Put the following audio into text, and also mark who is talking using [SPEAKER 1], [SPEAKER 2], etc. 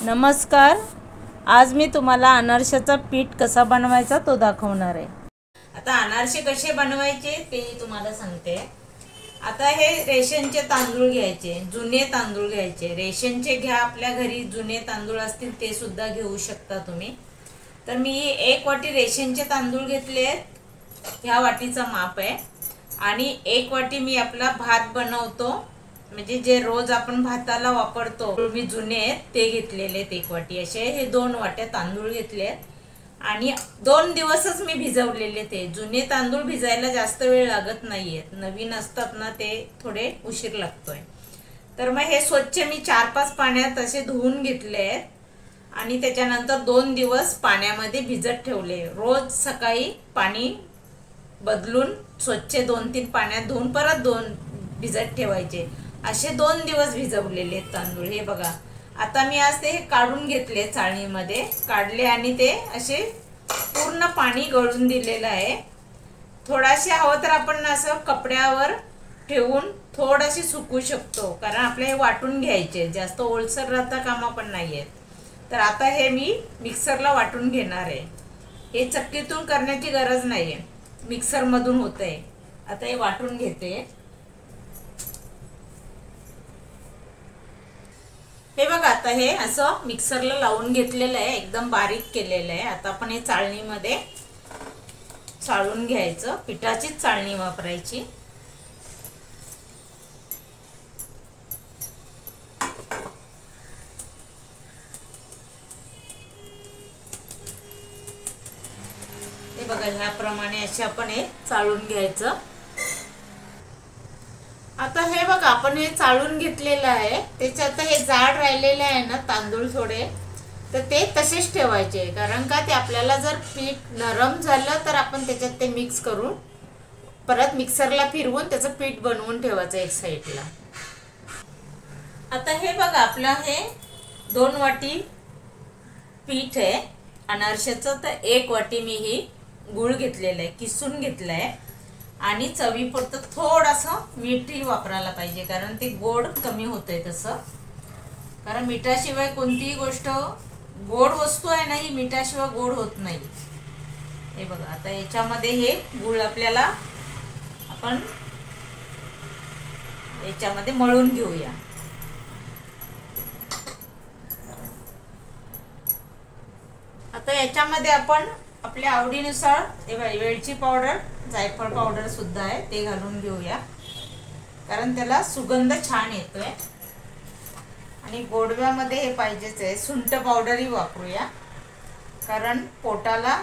[SPEAKER 1] नमस्कार. आज मी तुम्हाला अनारशाचा पीठ कसा बनवायचा तो दाखवणार आहे. आता अनारसे कसे बनवायचे ते तुम्हाला सांगते. आता हे रेशनचे तांदूळ घ्यायचे, जुने तांदूळ घ्यायचे. रेशनचे घ्या, आपल्या घरी जुने तांदूळ असतील ते सुद्धा घेऊ शकता तुम्ही. तर मी 1 वाटी रेशनचे तांदूळ घेतले आहेत. ह्या वाटीचा माप आहे. आणि 1 वाटी मी आपला भात बनवतो, म्हणजे जे रोज आपण भाताला वापरतो, मी जुने आहेत ते घेतलेले आहेत 1 वाटी. असे हे 2 वाट्या तांदूळ घेतले आहेत. आणि 2 दिवसच मी भिजवलेले. ते जुने तांदूळ भिजायला जास्त वेळ लागत नाहीयेत, नवीन असतात ना ते थोडे उशीर लागतोय. तर मग हे स्वच्छ मी 4-5 पाण्यात असे धुवून घेतले आहेत. आणि त्याच्यानंतर 2 दिवस पाण्यामध्ये भिजत ठेवले. रोज सकाळी पाणी बदलून स्वच्छ 2-3 पाण्यात धुवून परत 2 भिजत ठेवायचे. असे 2 दिवस भिजवलेले तांदूळ. हे बघा, आता मी आज ते काढून घेतले, चाळणीमध्ये काढले आणि ते असे पूर्ण पाणी गळून दिलेलं आहे. थोडासे हवं तर आपण असं कपड्यावर ठेवून थोडेसे सुकू शकतो, कारण आपल्याला हे वाटून घ्यायचे, जास्त ओलसर राहता कामा पण नाही आहेत. तर आता हे मी मिक्सरला वाटून घेणार आहे. हे चक्कीतून करण्याची गरज नाही आहे, मिक्सरमधून होतं आहे. आता हे वाटून घेते. हे बघा, आता हे असं मिक्सरला लावून घेतलेलं आहे, एकदम बारीक केलेलं आहे. आता आपण हे चाळणीमध्ये चाळून घ्यायचं. पिठाचीच चाळणी वापरायची. हे बघा, ह्याप्रमाणे असे आपण हे चाळून घ्यायचं. आता हे बघा, आपण हे चाळून घेतलेलं आहे. त्याच्यात हे जाड राहिलेले आहे ना तांदूळ थोडे, तर ते तसेच ठेवायचे. कारण का ते आपल्याला जर पीठ नरम झालं तर आपण त्याच्यात ते मिक्स करून परत मिक्सरला फिरवून त्याचं पीठ बनवून ठेवायचं एक साईडला. आता हे बघा, आपलं हे 2 वाटी पीठ आहे अनारशाचं. तर 1 वाटी मी ही गूळ घेतलेलं आहे, किसून घेतलं आहे. आणि चवीपुरतं थोडंसं मीठही वापरायला पाहिजे, कारण ते गोड कमी होतंय तसं. कारण मिठाशिवाय कोणतीही गोष्ट, गोड वस्तू आहे ना ही, मिठाशिवाय गोड होत नाही. हे बघा, आता याच्यामध्ये हे गूळ आपल्याला आपण याच्यामध्ये मळून घेऊया. आता याच्यामध्ये आपण आपल्या आवडीनुसार वेलची पावडर, जायफळ पावडर सुद्धा आहे, ते घालून घेऊया, कारण त्याला सुगंध छान येतोय. आणि गोडव्यामध्ये हे पाहिजेच आहे. सुंठ पावडरही वापरूया, कारण पोटाला